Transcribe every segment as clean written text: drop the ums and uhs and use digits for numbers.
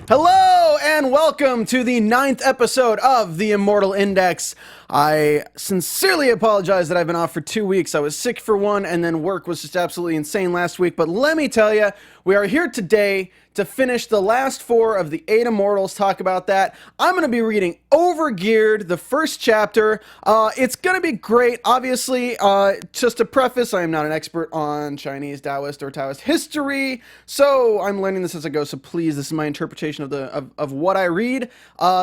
Hello and welcome to the 9th episode of the Immortal Index. I sincerely apologize that I've been off for 2 weeks. I was sick for one, and then work was just absolutely insane last week. But let me tell you, we are here today to finish the last 4 of the 8 Immortals, talk about that. I'm going to be reading Overgeared, the first chapter. It's going to be great. Obviously, just to preface, I am not an expert on Chinese, Taoist, or Taoist history, so I'm learning this as I go, so please, this is my interpretation of what I read.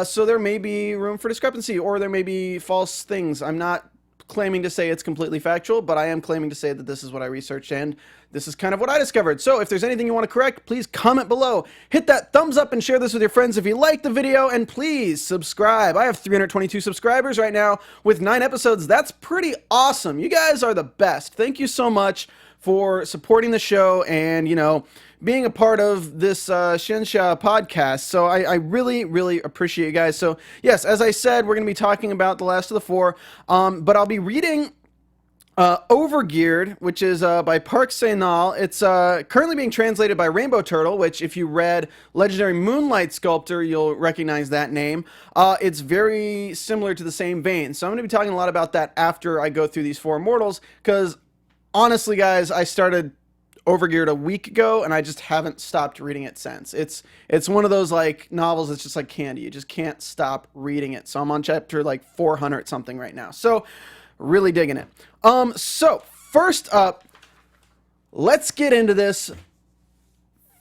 So there may be room for discrepancy, or there may be false things. I'm not claiming to say it's completely factual, but I am claiming to say that this is what I researched, and this is kind of what I discovered. So if there's anything you want to correct, please comment below. Hit that thumbs up and share this with your friends if you like the video, and please subscribe. I have 322 subscribers right now with 9 episodes. That's pretty awesome. You guys are the best. Thank you so much for supporting the show and, you know, being a part of this Xianxia podcast. So I really, really appreciate you guys. So yes, as I said, we're going to be talking about the last of the 4, but I'll be reading Overgeared, which is by Park Saenal. It's currently being translated by Rainbow Turtle, which if you read Legendary Moonlight Sculptor, you'll recognize that name. It's very similar to the same vein. So I'm going to be talking a lot about that after I go through these 4 Immortals, because honestly, guys, I started Overgeared a week ago, and I just haven't stopped reading it since. It's one of those like novels that's just like candy. You just can't stop reading it. So I'm on chapter like 400 something right now. So really digging it. So first up, let's get into this.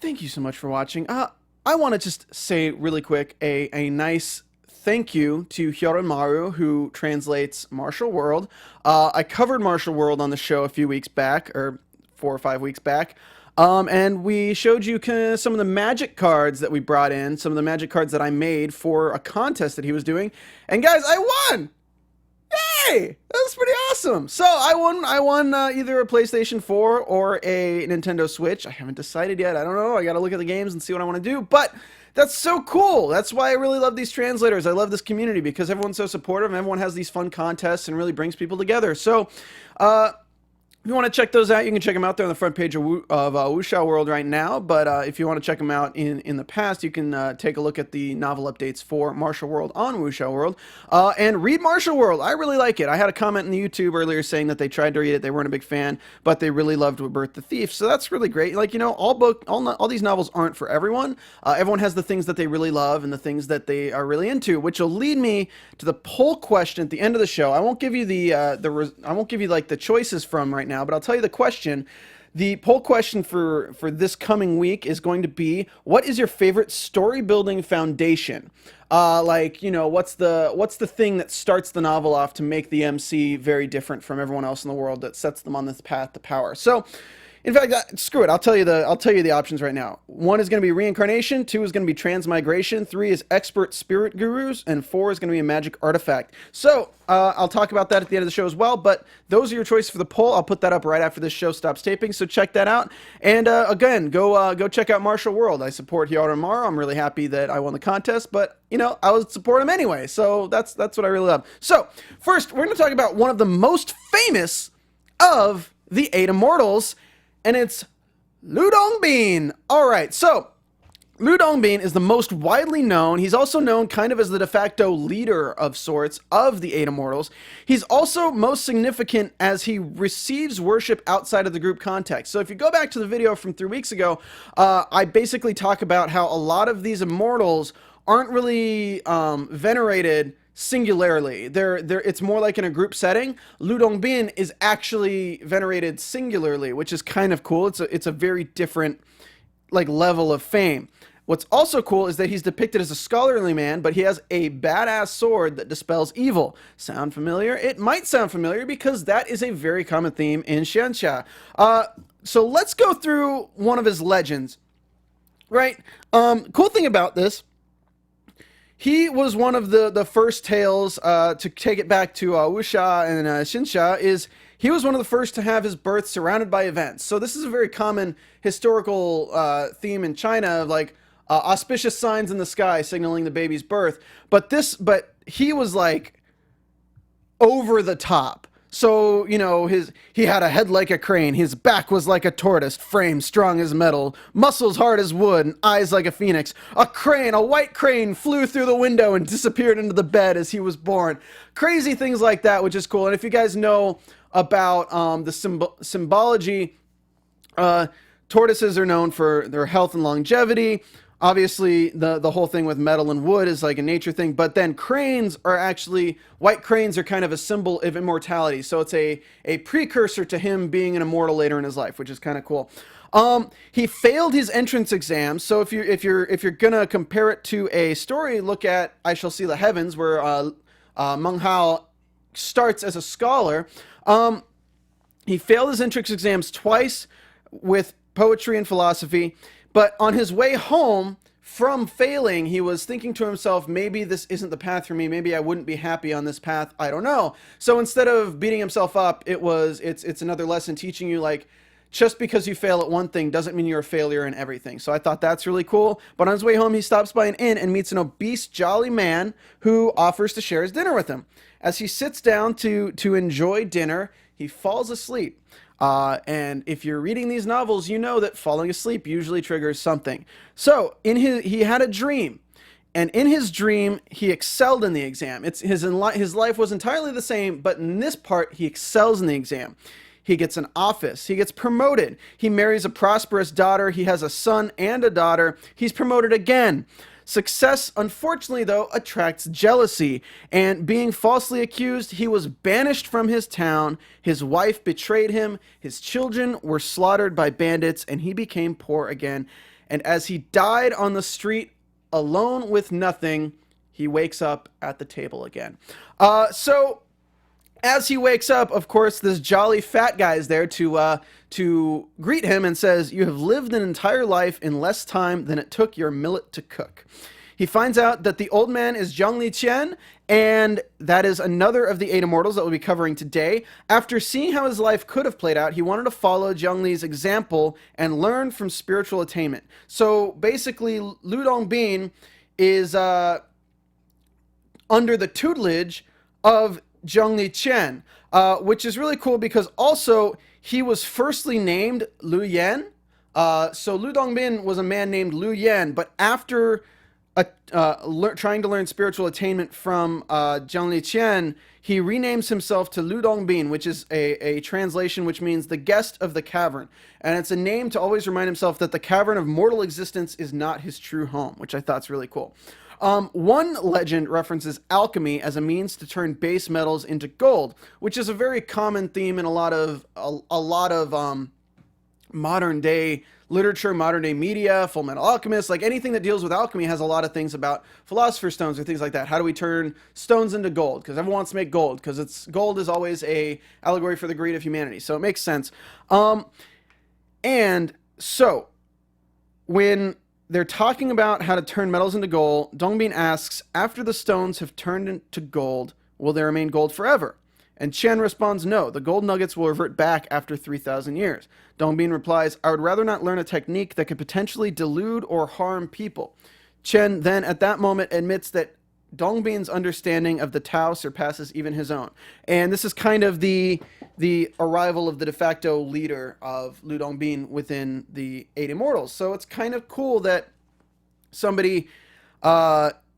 Thank you so much for watching. I want to just say really quick a nice thank you to Hiromaru, who translates Martial World. I covered Martial World on the show a few weeks back, or 4 or 5 weeks back, and we showed you some of the magic cards that we brought in, some of the magic cards that I made for a contest that he was doing, and guys, I won! Yay! That was pretty awesome! So I won either a PlayStation 4 or a Nintendo Switch. I haven't decided yet. I don't know. I gotta look at the games and see what I want to do, but that's so cool. That's why I really love these translators. I love this community because everyone's so supportive and everyone has these fun contests and really brings people together. So, if you want to check those out, you can check them out there on the front page of Wuxia World right now. But if you want to check them out in the past, you can take a look at the novel updates for Martial World on Wuxia World. And read Martial World. I really like it. I had a comment in the YouTube earlier saying that they tried to read it. They weren't a big fan, but they really loved What Birthed the Thief. So that's really great. Like, you know, all these novels aren't for everyone. Everyone has the things that they really love and the things that they are really into, which will lead me to the poll question at the end of the show. I won't give you I won't give you like the choices from right now, but I'll tell you the question. The poll question for this coming week is going to be, what is your favorite story building foundation? Like, you know, what's the thing that starts the novel off to make the MC very different from everyone else in the world, that sets them on this path to power? So in fact, screw it. I'll tell you the options right now. 1 is going to be reincarnation, 2 is going to be transmigration, 3 is expert spirit gurus, and 4 is going to be a magic artifact. So I'll talk about that at the end of the show as well, but those are your choices for the poll. I'll put that up right after this show stops taping, so check that out. And again, go check out Martial World. I support Hiromaru. I'm really happy that I won the contest, but you know, I would support him anyway. So that's what I really love. So first, we're going to talk about one of the most famous of the 8 Immortals, and it's Ludo Bean. All right, so Ludo Bean is the most widely known. He's also known kind of as the de facto leader of sorts of the 8 Immortals. He's also most significant as he receives worship outside of the group context. So if you go back to the video from 3 weeks ago, I basically talk about how a lot of these Immortals aren't really venerated singularly. It's more like in a group setting. Ludo Bean is actually venerated singularly, which is kind of cool. It's a very different like level of fame. What's also cool is that he's depicted as a scholarly man, but he has a badass sword that dispels evil. Sound familiar? It might sound familiar because that is a very common theme in Xianxia. So let's go through one of his legends. Right? Cool thing about this, he was one of the first tales, to take it back to Wuxia and Xianxia, is he was one of the first to have his birth surrounded by events. So this is a very common historical theme in China of like auspicious signs in the sky signaling the baby's birth. But he was like over the top. So, he had a head like a crane, his back was like a tortoise, frame strong as metal, muscles hard as wood, and eyes like a phoenix. A white crane, flew through the window and disappeared into the bed as he was born. Crazy things like that, which is cool. And if you guys know about the symbology, tortoises are known for their health and longevity. Obviously, the whole thing with metal and wood is like a nature thing, but then white cranes are kind of a symbol of immortality. So it's a precursor to him being an immortal later in his life, which is kind of cool. He failed his entrance exam. So if you're gonna compare it to a story, look at I Shall See the Heavens, where Meng Hao starts as a scholar. He failed his entrance exams twice with poetry and philosophy. But on his way home from failing, he was thinking to himself, maybe this isn't the path for me. Maybe I wouldn't be happy on this path. I don't know. So instead of beating himself up, it's another lesson teaching you, like, just because you fail at one thing doesn't mean you're a failure in everything. So I thought that's really cool. But on his way home, he stops by an inn and meets an obese, jolly man who offers to share his dinner with him. As he sits down to enjoy dinner, he falls asleep. And if you're reading these novels, you know that falling asleep usually triggers something. So he had a dream, and in his dream, he excelled in the exam. His life was entirely the same, but in this part, he excels in the exam. He gets an office. He gets promoted. He marries a prosperous daughter. He has a son and a daughter. He's promoted again. Success, unfortunately, though, attracts jealousy, and being falsely accused, he was banished from his town. His wife betrayed him. His children were slaughtered by bandits, and he became poor again. And as he died on the street, alone with nothing, he wakes up at the table again. So as he wakes up, of course, this jolly fat guy is there to greet him and says, "You have lived an entire life in less time than it took your millet to cook." He finds out that the old man is Zhongli Qian, and that is another of the Eight Immortals that we'll be covering today. After seeing how his life could have played out, he wanted to follow Zhongli's example and learn from spiritual attainment. So basically, Ludo Bean is under the tutelage of Zhongli Qian, which is really cool because also he was firstly named Lu Yan. So Lu Dongbin was a man named Lu Yan, but after trying to learn spiritual attainment from Zhongli Qian, he renames himself to Lu Dongbin, which is a translation which means the guest of the cavern. And it's a name to always remind himself that the cavern of mortal existence is not his true home, which I thought is really cool. One legend references alchemy as a means to turn base metals into gold, which is a very common theme in a lot of modern day literature, modern day media. Full Metal Alchemist, like anything that deals with alchemy has a lot of things about philosopher's stones or things like that. How do we turn stones into gold? Because everyone wants to make gold, because gold is always a allegory for the greed of humanity. So it makes sense. And so when they're talking about how to turn metals into gold, Dongbin asks, after the stones have turned into gold, will they remain gold forever? And Qian responds, no, the gold nuggets will revert back after 3,000 years. Dongbin replies, I would rather not learn a technique that could potentially delude or harm people. Qian then at that moment admits that Dongbin's understanding of the Tao surpasses even his own. And this is kind of the arrival of the de facto leader of Lu Dongbin within the Eight Immortals. So it's kind of cool that somebody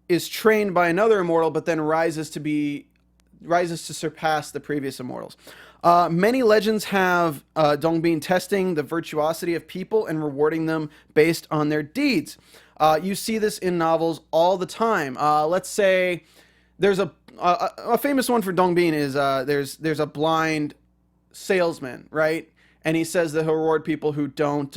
is trained by another immortal, but then rises to surpass the previous immortals. Many legends have Dongbin testing the virtuosity of people and rewarding them based on their deeds. You see this in novels all the time. Let's say there's a famous one for Dongbin is there's a blind salesman, right? And he says that he'll reward people who don't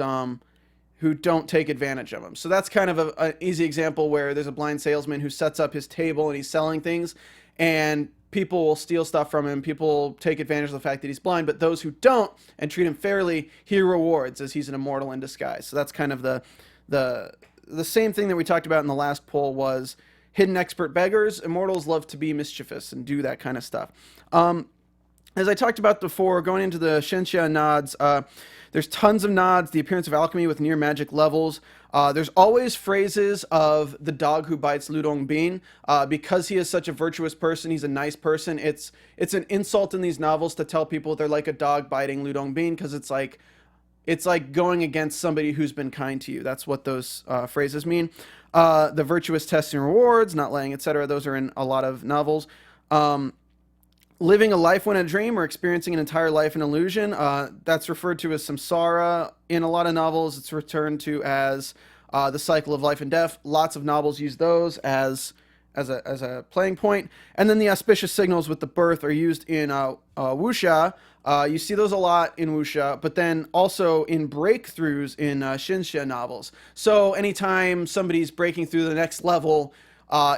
take advantage of him. So that's kind of an easy example where there's a blind salesman who sets up his table and he's selling things, and people will steal stuff from him. People take advantage of the fact that he's blind, but those who don't and treat him fairly, he rewards, as he's an immortal in disguise. So that's kind of the same thing that we talked about in the last poll was hidden expert beggars. Immortals love to be mischievous and do that kind of stuff. as I talked about before, going into the Xianxia nods, there's tons of nods, the appearance of alchemy with near magic levels. There's always phrases of the dog who bites Ludo Bean. Because he is such a virtuous person, he's a nice person. It's an insult in these novels to tell people they're like a dog biting Ludo Bean, because it's like going against somebody who's been kind to you. That's what those phrases mean. The virtuous tests and rewards, not lying, etc. Those are in a lot of novels. Living a life when a dream, or experiencing an entire life in illusion. That's referred to as samsara. In a lot of novels, it's returned to as the cycle of life and death. Lots of novels use those as a playing point. And then the auspicious signals with the birth are used in Wuxia. You see those a lot in Wuxia, but then also in breakthroughs in Xianxia novels. So anytime somebody's breaking through the next level,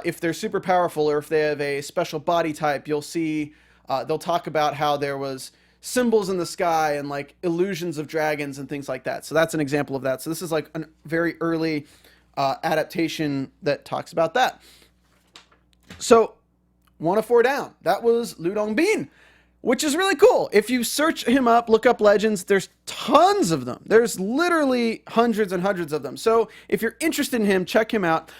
if they're super powerful or if they have a special body type, you'll see they'll talk about how there was symbols in the sky and like illusions of dragons and things like that. So that's an example of that. So this is like a very early adaptation that talks about that. So 104 down. That was Ludo Bean, which is really cool. If you search him up, look up legends, there's tons of them. There's literally hundreds and hundreds of them. So if you're interested in him, check him out.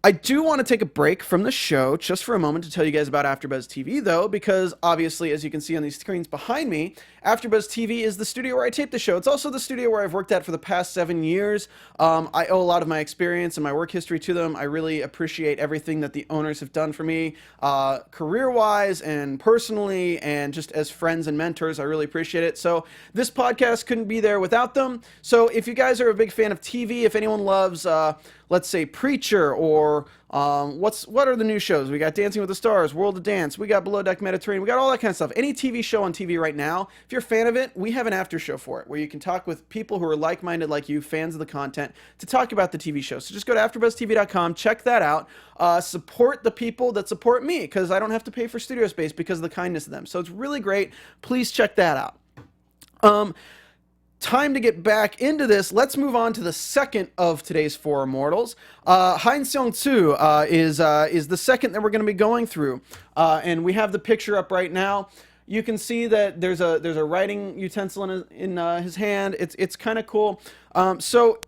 I do want to take a break from the show just for a moment to tell you guys about AfterBuzz TV, though, because obviously, as you can see on these screens behind me, AfterBuzz TV is the studio where I tape the show. It's also the studio where I've worked at for the past 7 years. I owe a lot of my experience and my work history to them. I really appreciate everything that the owners have done for me, career-wise and personally, and just as friends and mentors. I really appreciate it. So this podcast couldn't be there without them. So if you guys are a big fan of TV, if anyone loves let's say Preacher, or what are the new shows? We got Dancing with the Stars, World of Dance, we got Below Deck Mediterranean, we got all that kind of stuff. Any TV show on TV right now, if you're a fan of it, we have an after show for it, where you can talk with people who are like-minded like you, fans of the content, to talk about the TV show. So just go to AfterBuzzTV.com, check that out. Support the people that support me, because I don't have to pay for studio space because of the kindness of them. So it's really great. Please check that out. Time to get back into this. Let's move on to the second of today's 4 Immortals. Xianxia is the second that we're going to be going through, and we have the picture up right now. You can see that there's a writing utensil in his hand. It's kind of cool. Hyun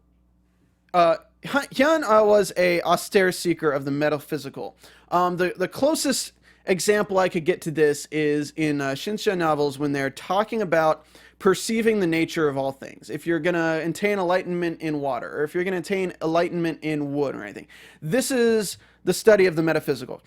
was a austere seeker of the metaphysical. The closest example I could get to this is in Xianxia novels, when they're talking about perceiving the nature of all things. If you're going to attain enlightenment in water, or if you're going to attain enlightenment in wood or anything, this is the study of the metaphysical.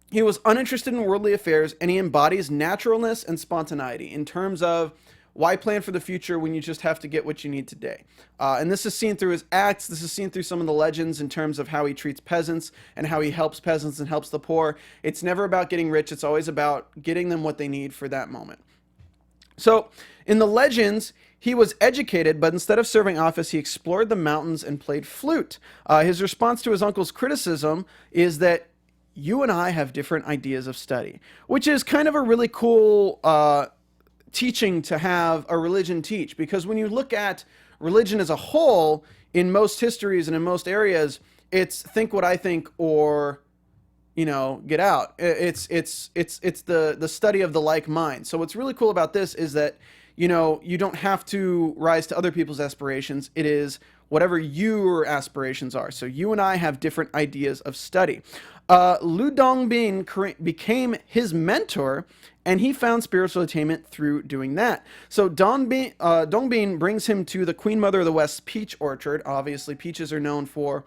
He was uninterested in worldly affairs, and he embodies naturalness and spontaneity in terms of why plan for the future when you just have to get what you need today. And this is seen through his acts. This is seen through some of the legends in terms of how he treats peasants and how he helps peasants and helps the poor. It's never about getting rich. It's always about getting them what they need for that moment. So in the legends, he was educated, but instead of serving office, he explored the mountains and played flute. His response to his uncle's criticism is that you and I have different ideas of study, which is kind of a really cool teaching to have a religion teach, because when you look at religion as a whole, in most histories and in most areas, it's think what I think, or get out. It's the study of the like mind. So what's really cool about this is that, you don't have to rise to other people's aspirations. It is whatever your aspirations are. So you and I have different ideas of study. Ludo Bean became his mentor, and he found spiritual attainment through doing that. So Dong Bean brings him to the Queen Mother of the West's peach orchard. Obviously, peaches are known for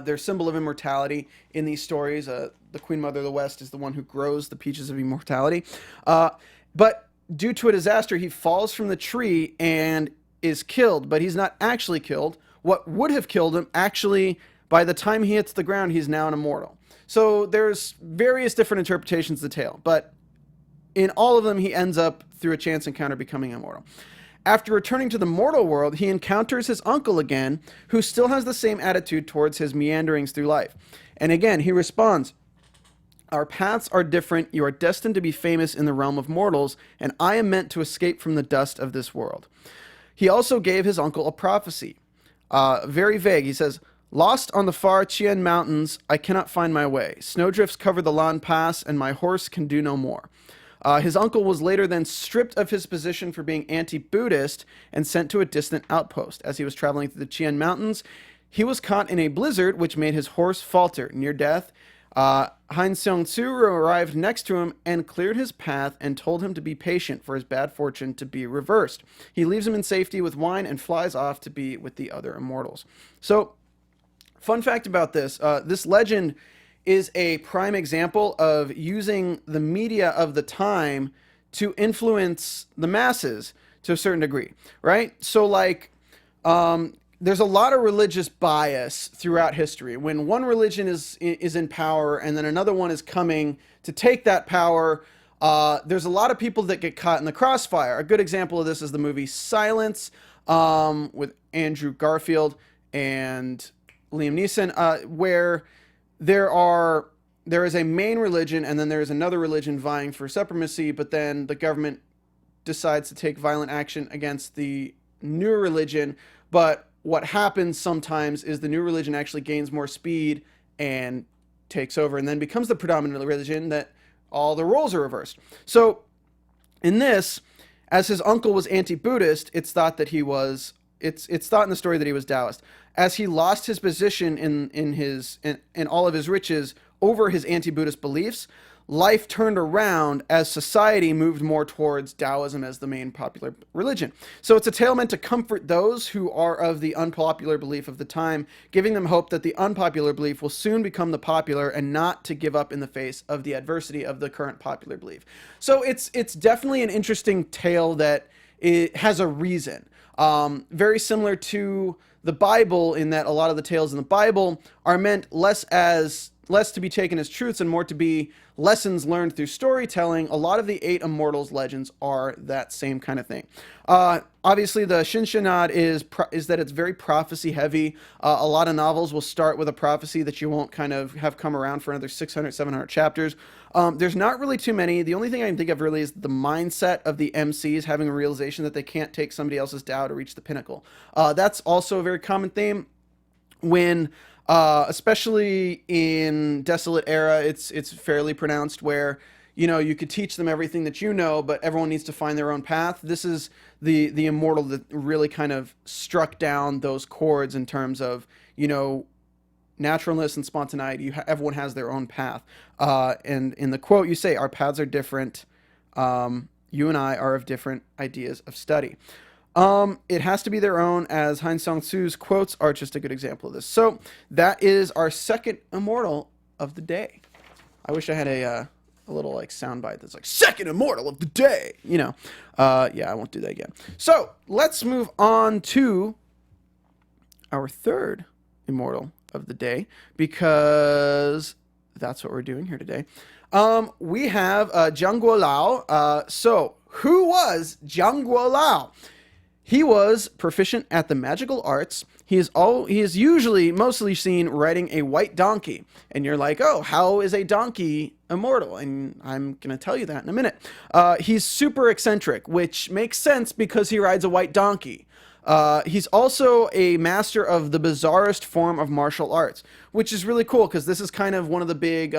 their symbol of immortality in these stories. The Queen Mother of the West is the one who grows the peaches of immortality. But due to a disaster, he falls from the tree and is killed, but he's not actually killed. What would have killed him, actually, by the time he hits the ground, he's now an immortal. So there's various different interpretations of the tale, but in all of them, he ends up, through a chance encounter, becoming immortal. After returning to the mortal world, he encounters his uncle again, who still has the same attitude towards his meanderings through life. And again, he responds, "Our paths are different. You are destined to be famous in the realm of mortals, and I am meant to escape from the dust of this world." He also gave his uncle a prophecy. Very vague. He says, "Lost on the far Qian mountains, I cannot find my way. Snowdrifts cover the Lan Pass, and my horse can do no more." His uncle was later then stripped of his position for being anti-Buddhist and sent to a distant outpost. As he was traveling through the Qian Mountains, he was caught in a blizzard, which made his horse falter. Near death, Xianxia arrived next to him and cleared his path and told him to be patient for his bad fortune to be reversed. He leaves him in safety with wine and flies off to be with the other immortals. So, fun fact about this, this legend is a prime example of using the media of the time to influence the masses to a certain degree, right? So, like, there's a lot of religious bias throughout history. When one religion is in power and then another one is coming to take that power, there's a lot of people that get caught in the crossfire. A good example of this is the movie Silence, with Andrew Garfield and Liam Neeson, where there is a main religion and then there is another religion vying for supremacy, but then the government decides to take violent action against the new religion. But what happens sometimes is the new religion actually gains more speed and takes over and then becomes the predominant religion, that all the roles are reversed. So in this, as his uncle was anti-Buddhist, it's thought that he was, it's thought in the story that he was Taoist. As he lost his position in all of his riches over his anti-Buddhist beliefs, life turned around as society moved more towards Taoism as the main popular religion. So it's a tale meant to comfort those who are of the unpopular belief of the time, giving them hope that the unpopular belief will soon become the popular and not to give up in the face of the adversity of the current popular belief. So it's definitely an interesting tale that it has a reason. Very similar to the Bible, in that a lot of the tales in the Bible are meant less to be taken as truths and more to be lessons learned through storytelling. A lot of the Eight Immortals legends are that same kind of thing. Obviously, the Xianxia is that it's very prophecy heavy. A lot of novels will start with a prophecy that you won't kind of have come around for another 600, 700 chapters. There's not really too many. The only thing I can think of really is the mindset of the MCs having a realization that they can't take somebody else's Tao to reach the pinnacle. That's also a very common theme when especially in Desolate Era, it's fairly pronounced, where, you know, you could teach them everything that you know, but everyone needs to find their own path. This is the immortal that really kind of struck down those chords in terms of, you know, naturalness and spontaneity. Everyone has their own path. And in the quote, you say, "Our paths are different. You and I are of different ideas of study." It has to be their own, as Xianxia's quotes are just a good example of this. So that is our second immortal of the day. I wish I had a little like soundbite that's like second immortal of the day. You know, yeah, I won't do that again. So let's move on to our third immortal of the day, because that's what we're doing here today. We have Zhang Guolao. So who was Zhang Guolao? He was proficient at the magical arts. He is usually mostly seen riding a white donkey. And you're like, oh, how is a donkey immortal? And I'm going to tell you that in a minute. He's super eccentric, which makes sense because he rides a white donkey. He's also a master of the bizarrest form of martial arts, which is really cool because this is kind of one of the big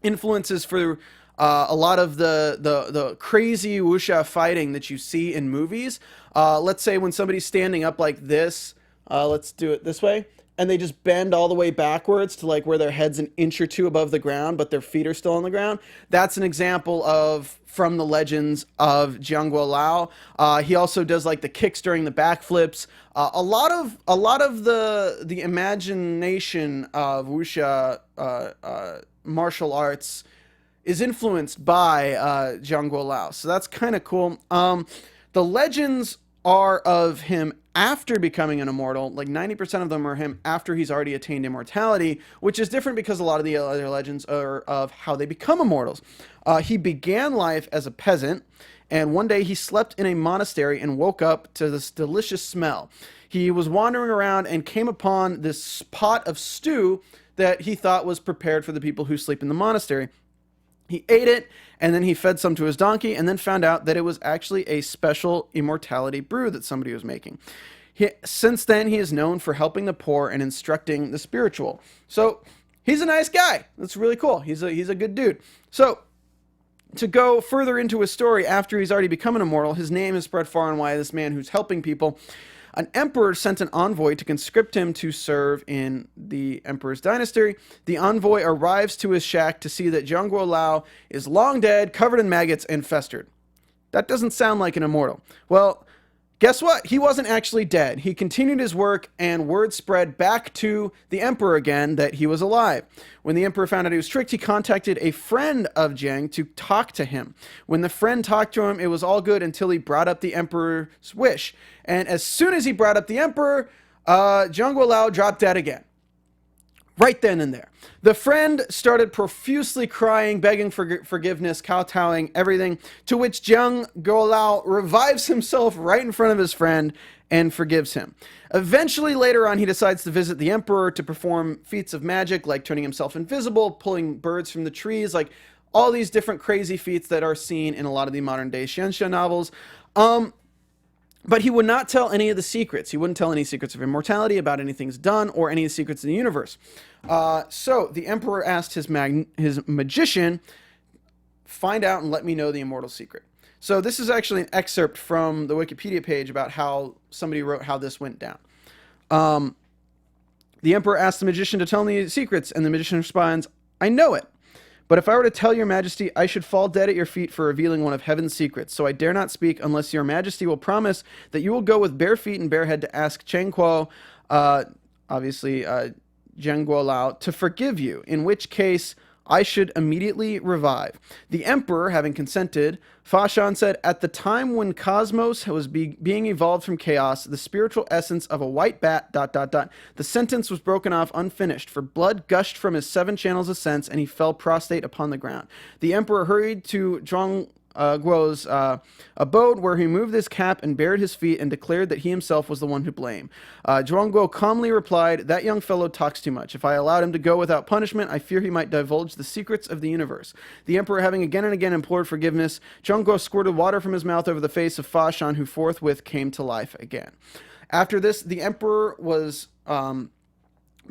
influences for a lot of the crazy wuxia fighting that you see in movies. Let's say when somebody's standing up like this, let's do it this way, and they just bend all the way backwards to like where their head's an inch or two above the ground, but their feet are still on the ground. That's an example from the legends of Zhang Guolao. He also does like the kicks during the backflips. A lot of the imagination of wuxia martial arts is influenced by Zhang Guolao. So that's kind of cool. The legends are of him after becoming an immortal. Like 90% of them are him after he's already attained immortality, which is different because a lot of the other legends are of how they become immortals. He began life as a peasant, and one day he slept in a monastery and woke up to this delicious smell. He was wandering around and came upon this pot of stew that he thought was prepared for the people who sleep in the monastery. He ate it, and then he fed some to his donkey, and then found out that it was actually a special immortality brew that somebody was making. Since then, he is known for helping the poor and instructing the spiritual. So he's a nice guy. That's really cool. He's a good dude. So to go further into his story, after he's already become an immortal, his name is spread far and wide, this man who's helping people. An emperor sent an envoy to conscript him to serve in the emperor's dynasty. The envoy arrives to his shack to see that Zhangguo Lao is long dead, covered in maggots, and festered. That doesn't sound like an immortal. Well, guess what? He wasn't actually dead. He continued his work, and word spread back to the emperor again that he was alive. When the emperor found out he was tricked, he contacted a friend of Jiang to talk to him. When the friend talked to him, it was all good until he brought up the emperor's wish. And as soon as he brought up the emperor, Zhangguo Lao dropped dead again. Right then and there. The friend started profusely crying, begging for forgiveness, kowtowing, everything, to which Zhangguo Lao revives himself right in front of his friend and forgives him. Eventually, later on, he decides to visit the emperor to perform feats of magic, like turning himself invisible, pulling birds from the trees, like all these different crazy feats that are seen in a lot of the modern-day Xianxia novels. But he would not tell any of the secrets. He wouldn't tell any secrets of immortality, about anything's done, or any of the secrets in the universe. So the emperor asked his magician, find out and let me know the immortal secret. So this is actually an excerpt from the Wikipedia page about how somebody wrote how this went down. The emperor asked the magician to tell me the secrets, and the magician responds, I know it. But if I were to tell your majesty, I should fall dead at your feet for revealing one of heaven's secrets. So I dare not speak unless your majesty will promise that you will go with bare feet and bare head to ask Cheng Kuo, obviously Zhangguo Lao, to forgive you, in which case I should immediately revive. The emperor, having consented, Fa Shan said, at the time when cosmos was being evolved from chaos, the spiritual essence of a white bat, ... The sentence was broken off unfinished, for blood gushed from his 7 channels of sense, and he fell prostrate upon the ground. The emperor hurried to Zhangguo's abode, where he removed his cap and bared his feet and declared that he himself was the one to blame. Zhangguo calmly replied, that young fellow talks too much. If I allowed him to go without punishment, I fear he might divulge the secrets of the universe. The emperor, having again and again implored forgiveness, Zhangguo squirted water from his mouth over the face of Fa Shan, who forthwith came to life again. After this, the emperor was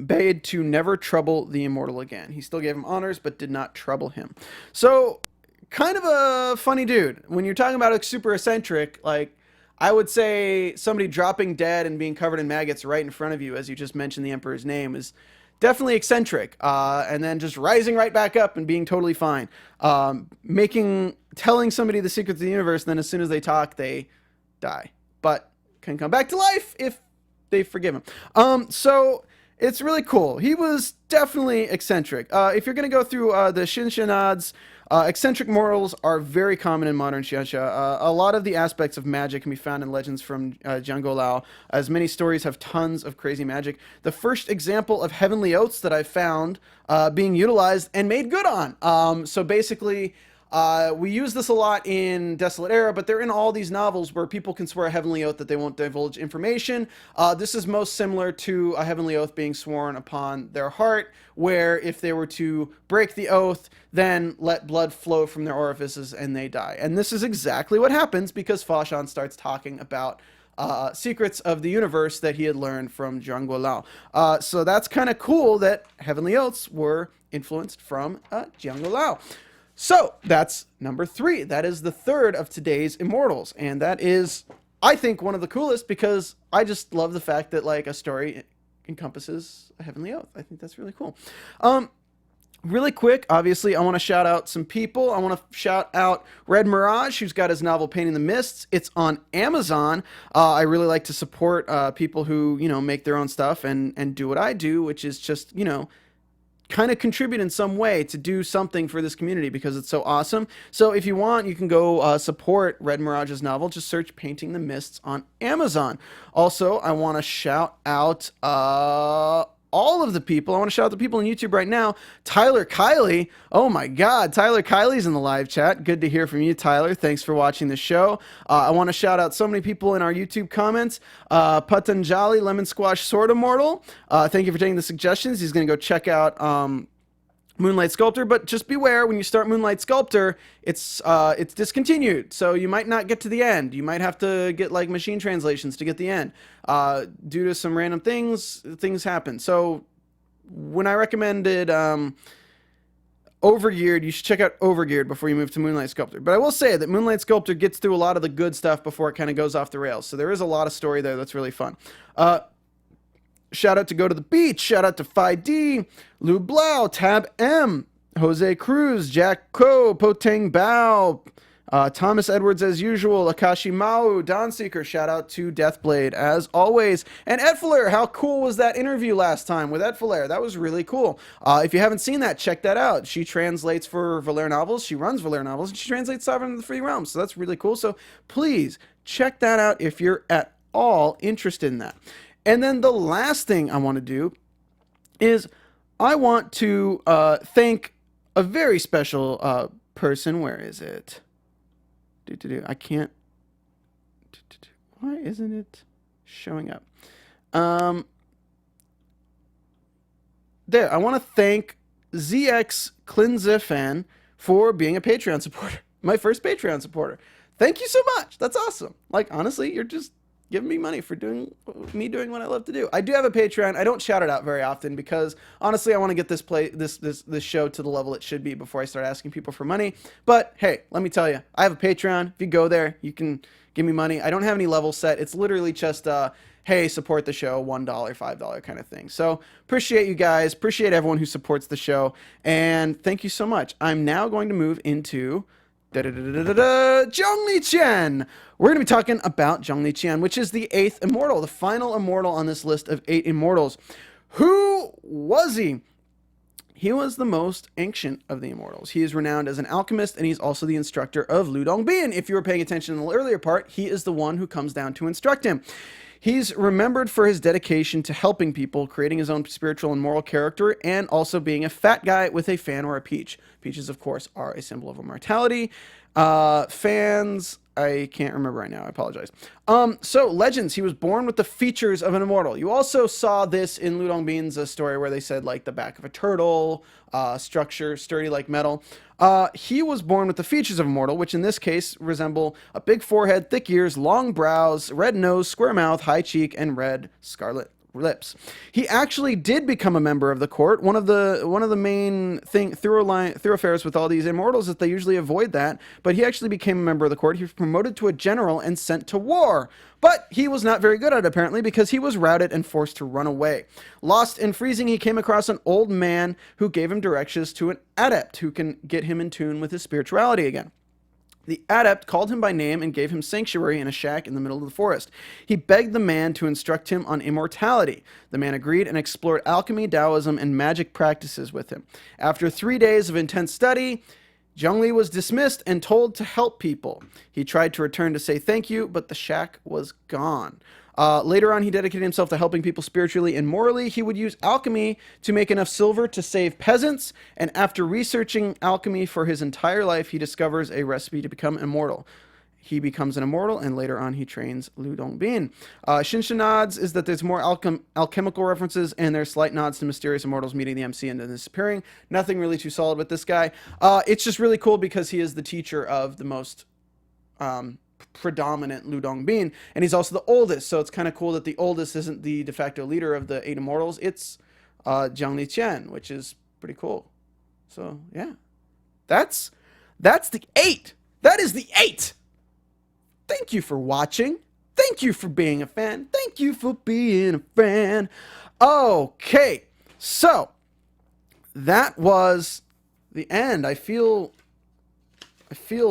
bade to never trouble the immortal again. He still gave him honors, but did not trouble him. So, kind of a funny dude. When you're talking about a super eccentric, like, I would say somebody dropping dead and being covered in maggots right in front of you, as you just mentioned the emperor's name, is definitely eccentric. And then just rising right back up and being totally fine. Telling somebody the secrets of the universe, and then as soon as they talk, they die. But can come back to life if they forgive him. So it's really cool. He was definitely eccentric. If you're going to go through the Xianxia nods, eccentric mortals are very common in modern Xianxia. A lot of the aspects of magic can be found in legends from Zhangguo Lao, as many stories have tons of crazy magic. The first example of heavenly oaths that I've found being utilized and made good on. So basically, we use this a lot in Desolate Era, but they're in all these novels where people can swear a heavenly oath that they won't divulge information. This is most similar to a heavenly oath being sworn upon their heart, where if they were to break the oath, then let blood flow from their orifices and they die. And this is exactly what happens because Fa Shan starts talking about secrets of the universe that he had learned from Zhangguo Lao. So that's kind of cool that heavenly oaths were influenced from Zhangguo Lao. So that's number 3. That is the third of today's Immortals. And that is, I think, one of the coolest because I just love the fact that like a story encompasses a heavenly oath. I think that's really cool. Really quick, obviously, I want to shout out some people. I want to shout out Red Mirage, who's got his novel Painting the Mists. It's on Amazon. I really like to support people who, make their own stuff and do what I do, which is just, kind of contribute in some way to do something for this community because it's so awesome. So if you want, you can go support Red Mirage's novel. Just search Painting the Mists on Amazon. Also, I want to shout out all of the people. I want to shout out the people on YouTube right now. Tyler Kiley. Oh my God. Tyler Kiley's in the live chat. Good to hear from you, Tyler. Thanks for watching the show. I want to shout out so many people in our YouTube comments. Patanjali, Lemon Squash, Sword Immortal. Thank you for taking the suggestions. He's going to go check out Moonlight Sculptor, but just beware when you start Moonlight Sculptor, it's discontinued, so you might not get to the end. You might have to get like machine translations to get the end. Due to some random things happen. So when I recommended Overgeared, you should check out Overgeared before you move to Moonlight Sculptor. But I will say that Moonlight Sculptor gets through a lot of the good stuff before it kind of goes off the rails. So there is a lot of story there that's really fun. Shout out to Go to the Beach. Shout out to Phi D, Lou Blau, Tab M, Jose Cruz, Jack Ko, Poteng Bao, Thomas Edwards as usual, Akashi Mau, Don Seeker. Shout out to Deathblade as always. And Edflair, how cool was that interview last time with Edflair? That was really cool. If you haven't seen that, check that out. She translates for Valere Novels. She runs Valere Novels, and she translates Sovereign of the Free Realm. So that's really cool. So please check that out if you're at all interested in that. And then the last thing I want to do is I want to thank a very special person. Where is it? I can't. Why isn't it showing up? There. I want to thank ZX Klinzifan for being a Patreon supporter. My first Patreon supporter. Thank you so much. That's awesome. Like, honestly, you're just giving me money for doing what I love to do. I do have a Patreon. I don't shout it out very often because honestly, I want to get this show to the level it should be before I start asking people for money. But hey, let me tell you, I have a Patreon. If you go there, you can give me money. I don't have any level set. It's literally just hey, support the show, $1, $5 kind of thing. So appreciate you guys. Appreciate everyone who supports the show. And thank you so much. I'm now going to move into Zhongli Qian. We're going to be talking about Zhongli Qian, which is the 8th immortal, the final immortal on this list of 8 immortals. Who was he? He was the most ancient of the immortals. He is renowned as an alchemist, and he's also the instructor of Ludo Bean. If you were paying attention in the earlier part, he is the one who comes down to instruct him. He's remembered for his dedication to helping people, creating his own spiritual and moral character, and also being a fat guy with a fan or a peach. Peaches, of course, are a symbol of immortality. Fans, I can't remember right now. I apologize. So, legends. He was born with the features of an immortal. You also saw this in Ludong Bean's story where they said, like, the back of a turtle, structure, sturdy like metal. He was born with the features of a mortal, which in this case resemble a big forehead, thick ears, long brows, red nose, square mouth, high cheek, and red scarlet lips. He actually did become a member of the court. One of the main thoroughfares with all these immortals is that they usually avoid that, but he actually became a member of the court. He was promoted to a general and sent to war. But he was not very good at it, apparently, because he was routed and forced to run away. Lost in freezing, he came across an old man who gave him directions to an adept who can get him in tune with his spirituality again. The adept called him by name and gave him sanctuary in a shack in the middle of the forest. He begged the man to instruct him on immortality. The man agreed and explored alchemy, Taoism, and magic practices with him. After 3 days of intense study, Zhongli was dismissed and told to help people. He tried to return to say thank you, but the shack was gone. Later on, he dedicated himself to helping people spiritually and morally. He would use alchemy to make enough silver to save peasants, and after researching alchemy for his entire life, he discovers a recipe to become immortal. He becomes an immortal, and later on, he trains Ludong Bean. Xianxia nods is that there's more alchemical references, and there's slight nods to mysterious immortals meeting the MC and then disappearing. Nothing really too solid with this guy. It's just really cool because he is the teacher of the most predominant Ludong Bean, and he's also the oldest, so it's kind of cool that the oldest isn't the de facto leader of the 8 immortals. It's Zhongli Qian, which is pretty cool. So yeah, that's the 8. That is the 8. Thank you for watching. Thank you for being a fan. Thank you for being a fan. Okay, so that was the end. I feel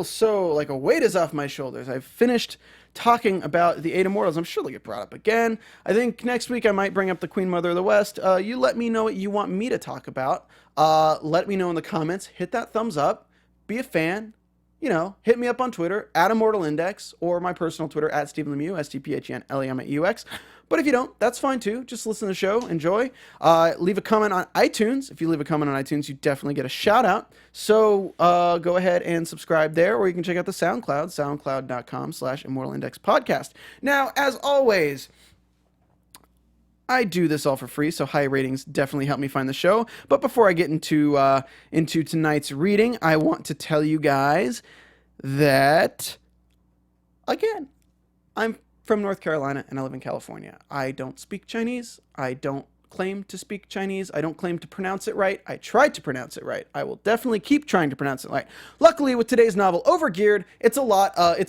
so like a weight is off my shoulders. I've finished talking about the 8 immortals. I'm sure they'll get brought up again. I think next week I might bring up the Queen Mother of the West. You let me know what you want me to talk about. Let me know in the comments. Hit that thumbs up. Be a fan. You know, hit me up on Twitter at Immortal Index or my personal Twitter at Stephen Lemieux, STPHENLEMEUX. But if you don't, that's fine too. Just listen to the show, enjoy. Leave a comment on iTunes. If you leave a comment on iTunes, you definitely get a shout out. So go ahead and subscribe there, or you can check out the SoundCloud, soundcloud.com/Immortal Index Podcast. Now, as always, I do this all for free, so high ratings definitely help me find the show. But before I get into tonight's reading, I want to tell you guys that, again, I'm from North Carolina and I live in California. I don't speak Chinese. I don't claim to speak Chinese. I don't claim to pronounce it right. I tried to pronounce it right. I will definitely keep trying to pronounce it right. Luckily, with today's novel, Overgeared, it's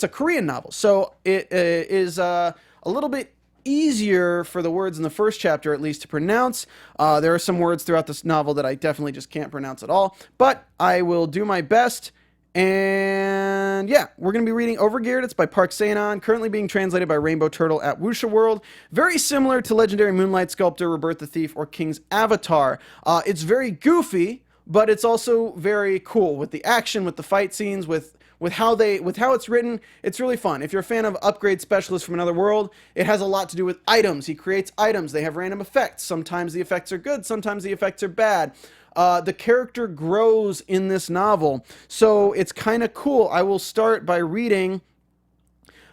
a Korean novel. So it is a little bit easier for the words in the first chapter, at least, to pronounce. There are some words throughout this novel that I definitely just can't pronounce at all, but I will do my best. And yeah, we're going to be reading Overgeared. It's by Park Saenal, currently being translated by Rainbow Turtle at Wuxia World. Very similar to legendary Moonlight Sculptor, Rebirth the Thief, or King's Avatar. It's very goofy, but it's also very cool with the action, with the fight scenes, with how it's written. It's really fun. If you're a fan of Upgrade Specialist from Another World, it has a lot to do with items. He creates items. They have random effects. Sometimes the effects are good. Sometimes the effects are bad. The character grows in this novel, so it's kind of cool. I will start by reading.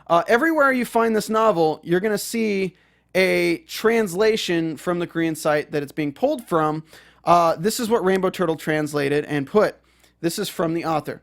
Everywhere you find this novel, you're going to see a translation from the Korean site that it's being pulled from. This is what Rainbow Turtle translated and put. This is from the author.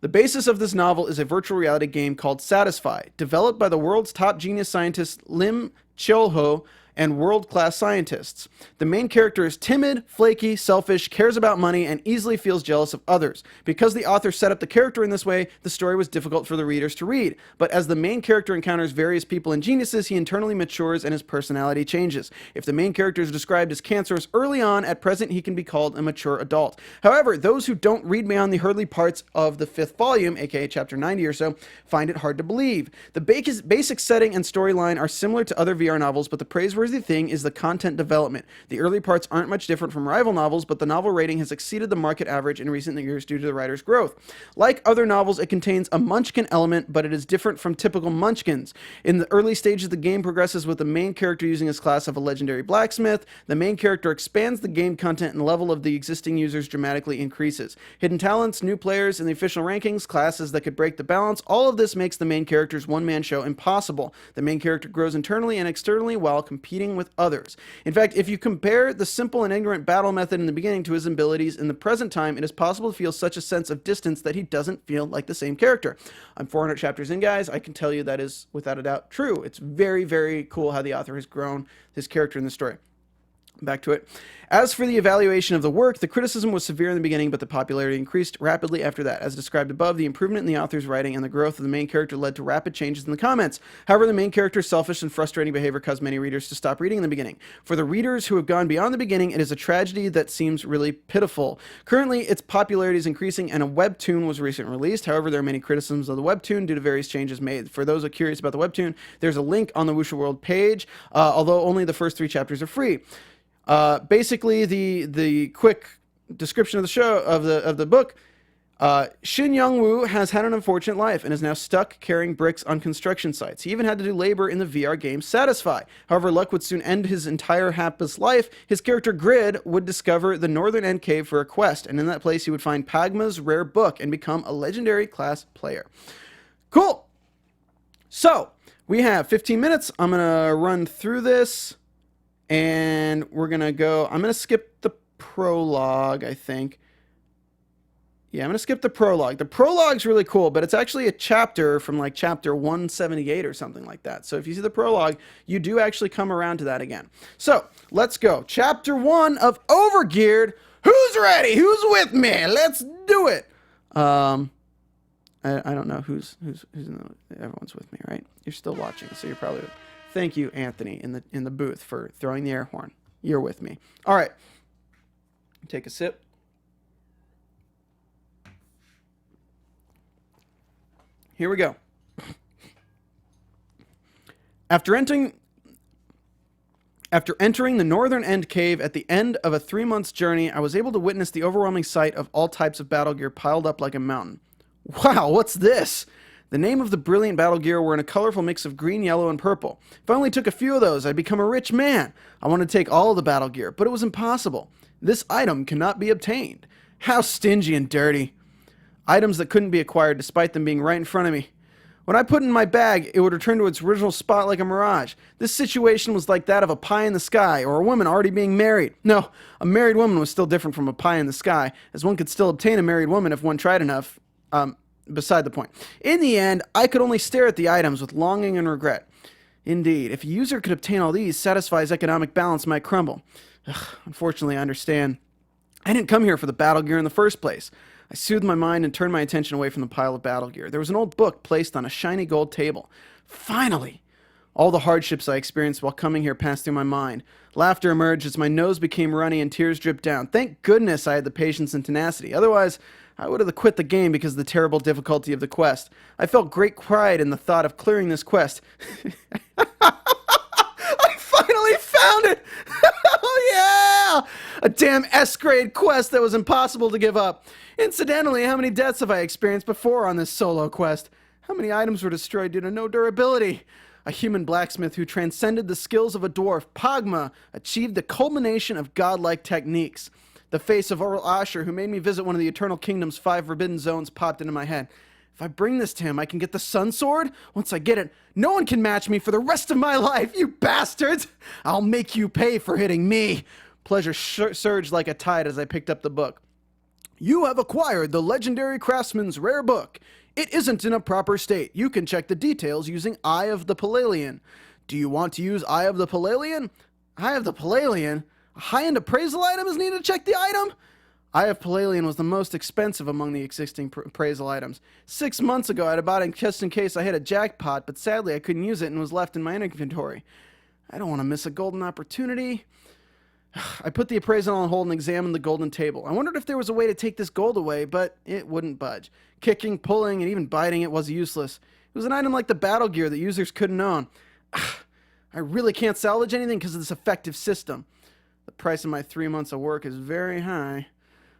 The basis of this novel is a virtual reality game called Satisfy, developed by the world's top genius scientists Lim Cheol-ho and world-class scientists. The main character is timid, flaky, selfish, cares about money, and easily feels jealous of others. Because the author set up the character in this way, the story was difficult for the readers to read. But as the main character encounters various people and geniuses, he internally matures and his personality changes. If the main character is described as cancerous early on, at present he can be called a mature adult. However, those who don't read beyond the hurdly parts of the 5th volume, aka chapter 90 or so, find it hard to believe. The basic setting and storyline are similar to other VR novels, but the praiseworthy thing is the content development. The early parts aren't much different from rival novels, but the novel rating has exceeded the market average in recent years due to the writer's growth. Like other novels, it contains a munchkin element, but it is different from typical munchkins. In the early stages, the game progresses with the main character using his class of a legendary blacksmith. The main character expands the game content, and the level of the existing users dramatically increases. Hidden talents, new players in the official rankings, classes that could break the balance, all of this makes the main character's one-man show impossible. The main character grows internally and externally while competing with others. In fact, if you compare the simple and ignorant battle method in the beginning to his abilities in the present time, it is possible to feel such a sense of distance that he doesn't feel like the same character. I'm 400 chapters in, guys. I can tell you that is without a doubt true. It's very, very cool how the author has grown his character in the story. Back to it. As for the evaluation of the work, the criticism was severe in the beginning, but the popularity increased rapidly after that. As described above, the improvement in the author's writing and the growth of the main character led to rapid changes in the comments. However, the main character's selfish and frustrating behavior caused many readers to stop reading in the beginning. For the readers who have gone beyond the beginning, it is a tragedy that seems really pitiful. Currently, its popularity is increasing, and a webtoon was recently released. However, there are many criticisms of the webtoon due to various changes made. For those who are curious about the webtoon, there's a link on the Wuxia World page, although only the first 3 chapters are free. Basically, the quick description of the show of the book. Shin Young-woo has had an unfortunate life and is now stuck carrying bricks on construction sites. He even had to do labor in the VR game Satisfy. However, luck would soon end his entire hapless life. His character Grid would discover the Northern End Cave for a quest, and in that place he would find Pagma's rare book and become a legendary class player. Cool! So, we have 15 minutes. I'm going to run through this. And we're going to go, I'm going to skip the prologue, I think. Yeah, I'm going to skip the prologue. The prologue's really cool, but it's actually a chapter from like chapter 178 or something like that. So if you see the prologue, you do actually come around to that again. So let's go. Chapter 1 of Overgeared. Who's ready? Who's with me? Let's do it. I don't know who's in everyone's with me, right? You're still watching, so you're probably... Thank you, Anthony, in the booth for throwing the air horn. You're with me. All right. Take a sip. Here we go. After entering the Northern End Cave at the end of a 3-month journey, I was able to witness the overwhelming sight of all types of battle gear piled up like a mountain. Wow, what's this? The name of the brilliant battle gear were in a colorful mix of green, yellow, and purple. If I only took a few of those, I'd become a rich man. I wanted to take all of the battle gear, but it was impossible. This item cannot be obtained. How stingy and dirty. Items that couldn't be acquired despite them being right in front of me. When I put it in my bag, it would return to its original spot like a mirage. This situation was like that of a pie in the sky, or a woman already being married. No, a married woman was still different from a pie in the sky, as one could still obtain a married woman if one tried enough. Beside the point. In the end, I could only stare at the items with longing and regret. Indeed, if a user could obtain all these, satisfies economic balance might crumble. Ugh, unfortunately, I understand. I didn't come here for the battle gear in the first place. I soothed my mind and turned my attention away from the pile of battle gear. There was an old book placed on a shiny gold table. Finally! All the hardships I experienced while coming here passed through my mind. Laughter emerged as my nose became runny and tears dripped down. Thank goodness I had the patience and tenacity. Otherwise, I would have quit the game because of the terrible difficulty of the quest. I felt great pride in the thought of clearing this quest. I finally found it! Oh yeah! A damn S-grade quest that was impossible to give up. Incidentally, how many deaths have I experienced before on this solo quest? How many items were destroyed due to no durability? A human blacksmith who transcended the skills of a dwarf, Pagma, achieved the culmination of godlike techniques. The face of Oral Asher, who made me visit one of the Eternal Kingdom's 5 forbidden zones, popped into my head. If I bring this to him, I can get the Sun Sword? Once I get it, no one can match me for the rest of my life, you bastards! I'll make you pay for hitting me! Pleasure surged like a tide as I picked up the book. You have acquired the legendary craftsman's rare book. It isn't in a proper state. You can check the details using Eye of the Palalian. Do you want to use Eye of the Palalian? Eye of the Palalian? A high-end appraisal item is needed to check the item? Eye of Palalian was the most expensive among the existing appraisal items. 6 months ago, I'd bought it just in case I hit a jackpot, but sadly I couldn't use it and was left in my inventory. I don't want to miss a golden opportunity. I put the appraisal on hold and examined the golden table. I wondered if there was a way to take this gold away, but it wouldn't budge. Kicking, pulling, and even biting it was useless. It was an item like the battle gear that users couldn't own. I really can't salvage anything because of this effective system. The price of my 3 months of work is very high.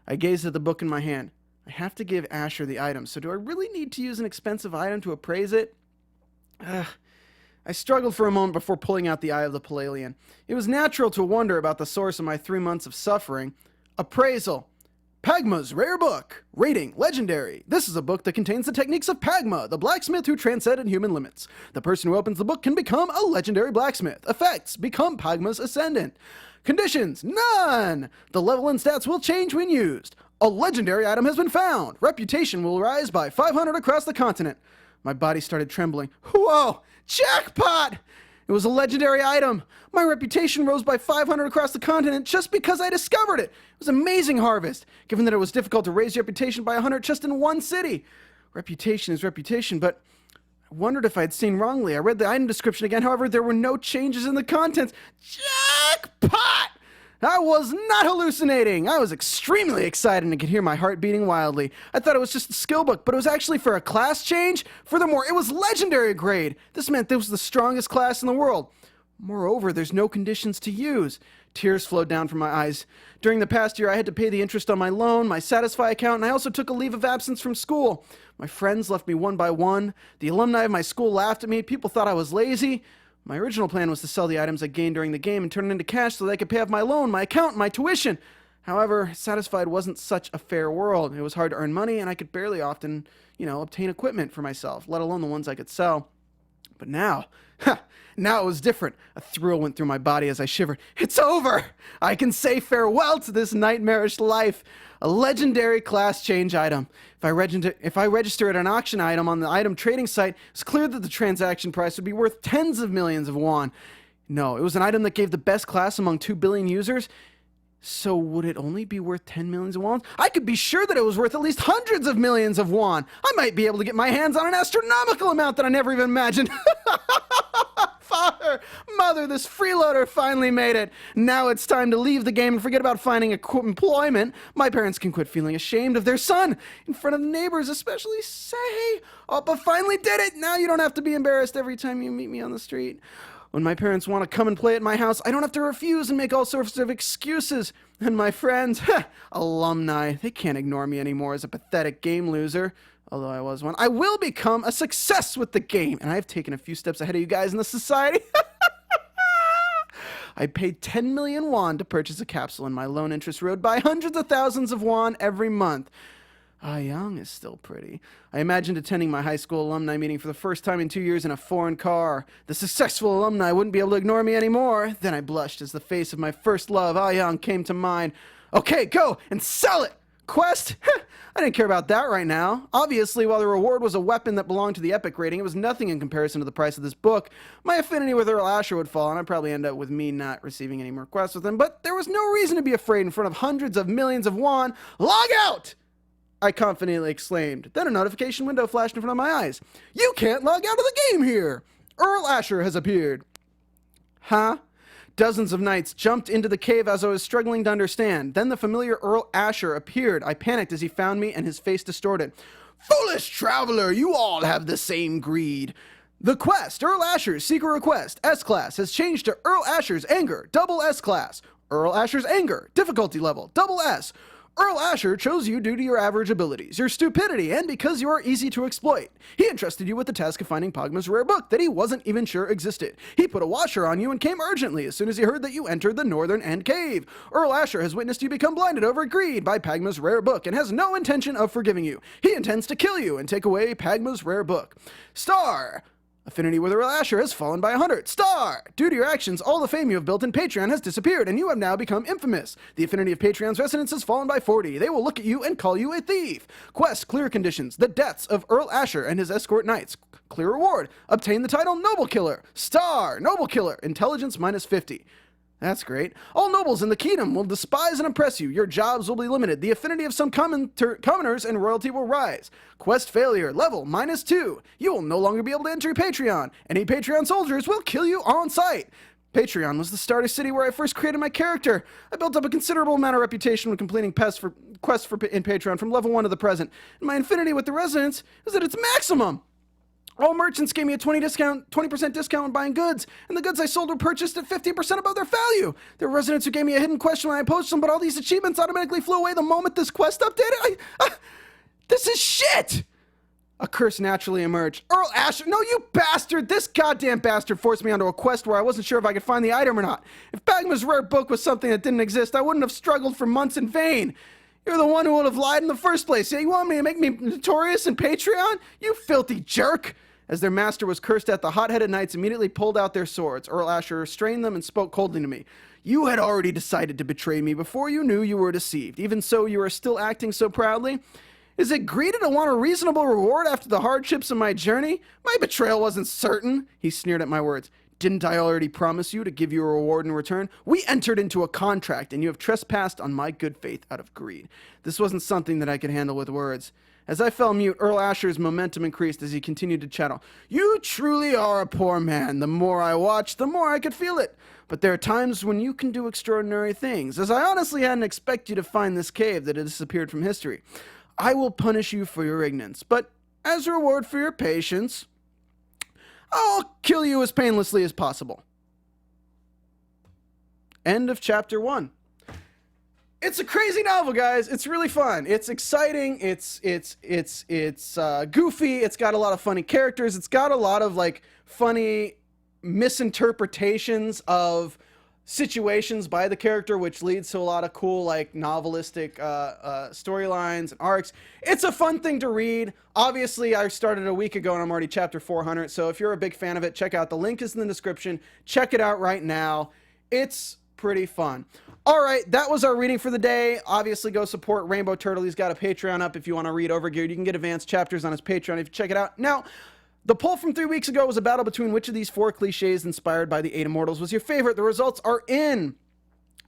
I gazed at the book in my hand. I have to give Asher the item, so do I really need to use an expensive item to appraise it? I struggled for a moment before pulling out the Eye of the Palalian. It was natural to wonder about the source of my 3 months of suffering. Appraisal. Pagma's rare book. Rating, legendary. This is a book that contains the techniques of Pagma, the blacksmith who transcended human limits. The person who opens the book can become a legendary blacksmith. Effects, become Pagma's ascendant. Conditions, none. The level and stats will change when used. A legendary item has been found. Reputation will rise by 500 across the continent. My body started trembling. Whoa! Jackpot! It was a legendary item. My reputation rose by 500 across the continent just because I discovered it. It was an amazing harvest, given that it was difficult to raise reputation by 100 just in one city. Reputation is reputation, but I wondered if I had seen wrongly. I read the item description again, however, there were no changes in the contents. Jackpot! I was not hallucinating. I was extremely excited and could hear my heart beating wildly. I thought it was just a skill book, but it was actually for a class change. Furthermore, it was legendary grade. This meant this was the strongest class in the world. Moreover, there's no conditions to use. Tears flowed down from my eyes. During the past year, I had to pay the interest on my loan, my Satisfy account, and I also took a leave of absence from school. My friends left me one by one. The alumni of my school laughed at me. People thought I was lazy. My original plan was to sell the items I gained during the game and turn it into cash so that I could pay off my loan, my account, and my tuition. However, Satisfied wasn't such a fair world. It was hard to earn money, and I could barely often, obtain equipment for myself, let alone the ones I could sell. But now it was different. A thrill went through my body as I shivered. It's over! I can say farewell to this nightmarish life. A legendary class change item. If I register at an auction item on the item trading site, it's clear that the transaction price would be worth tens of millions of won. No, it was an item that gave the best class among 2 billion users. So would it only be worth 10 millions of won? I could be sure that it was worth at least hundreds of millions of won. I might be able to get my hands on an astronomical amount that I never even imagined. Father, Mother, this freeloader finally made it. Now it's time to leave the game and forget about finding employment. My parents can quit feeling ashamed of their son in front of neighbors, especially Say. Oppa finally did it. Now you don't have to be embarrassed every time you meet me on the street. When my parents want to come and play at my house, I don't have to refuse and make all sorts of excuses. And my friends, alumni, they can't ignore me anymore as a pathetic game loser. Although I was one. I will become a success with the game. And I've taken a few steps ahead of you guys in the society. I paid 10 million won to purchase a capsule, and my loan interest rode by hundreds of thousands of won every month. Ah Young is still pretty. I imagined attending my high school alumni meeting for the first time in 2 years in a foreign car. The successful alumni wouldn't be able to ignore me anymore. Then I blushed as the face of my first love, Ah Young, came to mind. Okay, go and sell it! quest? I didn't care about that right now. Obviously, while the reward was a weapon that belonged to the epic rating, it was nothing in comparison to the price of this book. My affinity with Earl Asher would fall, and I'd probably end up with me not receiving any more quests with him, but there was no reason to be afraid in front of hundreds of millions of yuan. Log out! I confidently exclaimed. Then a notification window flashed in front of my eyes. You can't log out of the game here! Earl Asher has appeared. Huh? Dozens of knights jumped into the cave as I was struggling to understand. Then the familiar Earl Asher appeared. I panicked as he found me and his face distorted. Foolish traveler, you all have the same greed. The quest, Earl Asher's secret request, S-Class, has changed to Earl Asher's Anger, double S-Class. Earl Asher's Anger, difficulty level, double S. Earl Asher chose you due to your average abilities, your stupidity, and because you are easy to exploit. He entrusted you with the task of finding Pagma's rare book that he wasn't even sure existed. He put a washer on you and came urgently as soon as he heard that you entered the northern end cave. Earl Asher has witnessed you become blinded over greed by Pagma's rare book and has no intention of forgiving you. He intends to kill you and take away Pagma's rare book. Star! Affinity with Earl Asher has fallen by 100. Star! Due to your actions, all the fame you have built in Patreon has disappeared, and you have now become infamous. The affinity of Patreon's residents has fallen by 40. They will look at you and call you a thief. Quest, clear conditions. The deaths of Earl Asher and his escort knights. Clear reward. Obtain the title Noble Killer. Star! Noble Killer. Intelligence minus 50. That's great. All nobles in the kingdom will despise and oppress you. Your jobs will be limited. The affinity of some commoners and royalty will rise. Quest failure. Level minus 2. You will no longer be able to enter Patreon. Any Patreon soldiers will kill you on sight. Patreon was the starter city where I first created my character. I built up a considerable amount of reputation when completing quests in Patreon from level 1 to the present. And my affinity with the residents is at its maximum. All merchants gave me a 20% discount when buying goods, and the goods I sold were purchased at 15% above their value. There were residents who gave me a hidden question when I posted them, but all these achievements automatically flew away the moment this quest updated. This is shit! A curse naturally emerged. Earl Asher, no, you bastard! This goddamn bastard forced me onto a quest where I wasn't sure if I could find the item or not. If Pagma's rare book was something that didn't exist, I wouldn't have struggled for months in vain. You're the one who would have lied in the first place. Yeah, you want me to make me notorious in Patreon? You filthy jerk! As their master was cursed at, the hot-headed knights immediately pulled out their swords. Earl Asher restrained them and spoke coldly to me. You had already decided to betray me before you knew you were deceived. Even so, you are still acting so proudly. Is it greedy to want a reasonable reward after the hardships of my journey? My betrayal wasn't certain. He sneered at my words. Didn't I already promise you to give you a reward in return? We entered into a contract, and you have trespassed on my good faith out of greed. This wasn't something that I could handle with words. As I fell mute, Earl Asher's momentum increased as he continued to chattel. You truly are a poor man. The more I watched, the more I could feel it. But there are times when you can do extraordinary things, as I honestly hadn't expected you to find this cave that had disappeared from history. I will punish you for your ignorance, but as a reward for your patience, I'll kill you as painlessly as possible. End of chapter 1. It's a crazy novel, guys. It's really fun. It's exciting. It's goofy. It's got a lot of funny characters. It's got a lot of like funny misinterpretations of situations by the character, which leads to a lot of cool like novelistic storylines and arcs. It's a fun thing to read. Obviously, I started a week ago and I'm already chapter 400. So if you're a big fan of it, check out the link is in the description. Check it out right now. It's pretty fun. All right, that was our reading for the day. Obviously, go support Rainbow Turtle. He's got a Patreon up if you want to read Overgeared. You can get advanced chapters on his Patreon if you check it out. Now, the poll from 3 weeks ago was a battle between which of these 4 cliches inspired by the 8 Immortals was your favorite. The results are in.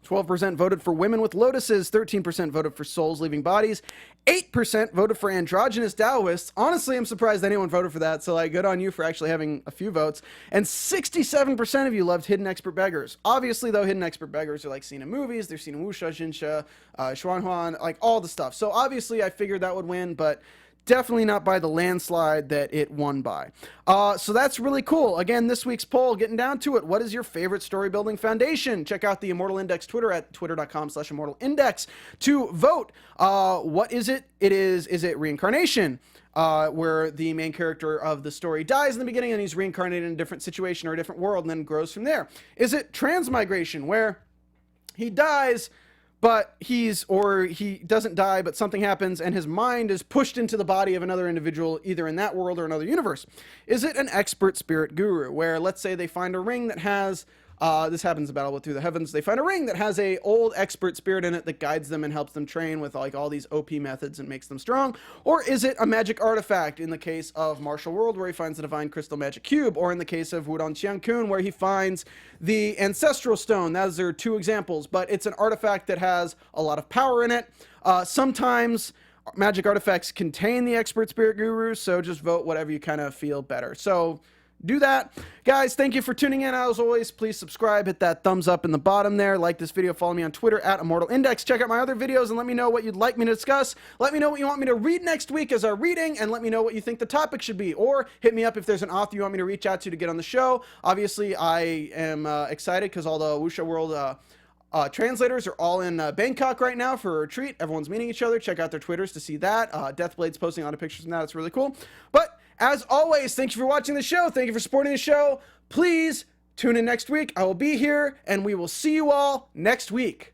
12% voted for women with lotuses, 13% voted for souls leaving bodies, 8% voted for androgynous Taoists. Honestly, I'm surprised anyone voted for that, so like, good on you for actually having a few votes. And 67% of you loved hidden expert beggars. Obviously, though, hidden expert beggars are like seen in movies, they're seen in Wuxia, Xianxia, Xuanhuan, like all the stuff. So obviously, I figured that would win, but definitely not by the landslide that it won by. So that's really cool. Again, this week's poll, getting down to it. What is your favorite story building foundation? Check out the Immortal Index Twitter at twitter.com/immortalindex to vote. What is it? Is it reincarnation? Where the main character of the story dies in the beginning and he's reincarnated in a different situation or a different world and then grows from there? Is it transmigration, where he dies but he doesn't die, but something happens and his mind is pushed into the body of another individual, either in that world or another universe? Is it an expert spirit guru, where let's say they find a ring that has This happens in Battle Through the Heavens. They find a ring that has a old expert spirit in it that guides them and helps them train with like all these OP methods and makes them strong. Or is it a magic artifact in the case of Martial World, where he finds the Divine Crystal Magic Cube, or in the case of Wudong Qiankun, where he finds the Ancestral Stone? Those are two examples, but it's an artifact that has a lot of power in it. Sometimes magic artifacts contain the expert spirit guru, so just vote whatever you kind of feel better. So do that. Guys, thank you for tuning in. As always, please subscribe, hit that thumbs up in the bottom there, like this video, follow me on Twitter at Immortal Index. Check out my other videos and let me know what you'd like me to discuss. Let me know what you want me to read next week as our reading, and let me know what you think the topic should be. Or hit me up if there's an author you want me to reach out to get on the show. Obviously, I am excited because all the Wuxia World translators are all in Bangkok right now for a retreat. Everyone's meeting each other. Check out their Twitters to see that. Deathblade's posting a lot of pictures from that. It's really cool. But as always, thank you for watching the show. Thank you for supporting the show. Please tune in next week. I will be here, and we will see you all next week.